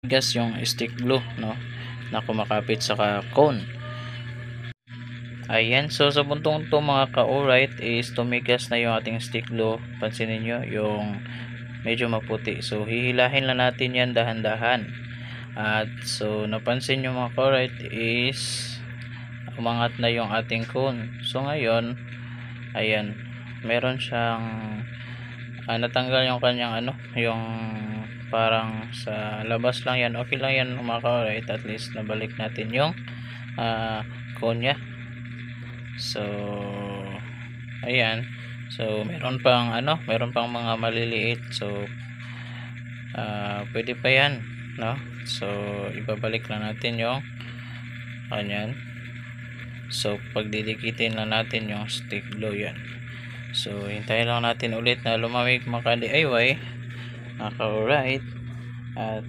gas yung stick glue, no, na kumakapit sa cone. Ayan, so sa puntong to mga ka-alright is tumigas na yung ating stick glue. Pansinin nyo yung medyo maputi, so hihilahin lang natin yan dahan-dahan. At so napansin nyo mga ka-alright is umangat na yung ating cone. So ngayon, ayan, meron siyang natanggal yung kanyang yung parang sa labas lang yan. Okay lang yan mga ka-alright, at least nabalik natin yung cone nya. So ayan, so meron pang mga maliliit, so pwede pa yan, no? So ibabalik lang natin yung kanyan. So pagdidikitin lang natin yung stick glue yan. So hintayin lang natin ulit na lumamig mga ka-DIY, alright, at